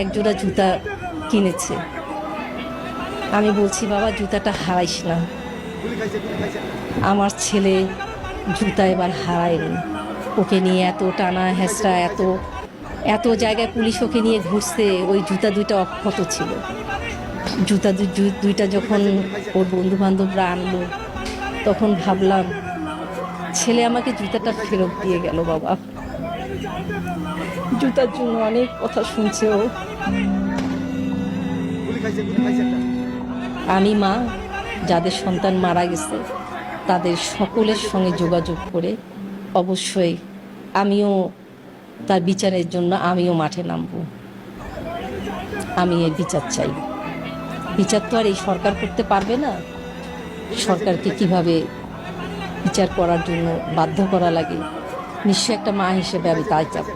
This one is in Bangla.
একজোড়া জুতা কিনেছে। আমি বলছি, বাবা জুতাটা হারাইস না, আমার ছেলে জুতা এবার হারায়নি। ওকে নিয়ে এত টানা হেঁচড়া, এত এত জায়গায় পুলিশ ওকে নিয়ে ঘুরছে, ওই জুতা দুইটা অক্ষত ছিল। জুতা দুইটা যখন ওর বন্ধু বান্ধবরা আনলো, তখন ভাবলাম ছেলে আমাকে জুতাটা ফেরত দিয়ে গেল। বাবা জুতার জন্য অনেক কথা শুনছে ও। আমি মা, যাদের সন্তান মারা গেছে তাদের সকলের সঙ্গে যোগাযোগ করে অবশ্যই আমিও তার বিচারের জন্য আমিও মাঠে নামব। আমি এর বিচার চাই। বিচার তো আর এই সরকার করতে পারবে না। সরকারকে কিভাবে বিচার করার জন্য বাধ্য করা লাগে, নিশ্চয় একটা মা হিসেবে আমি তাই চাপ।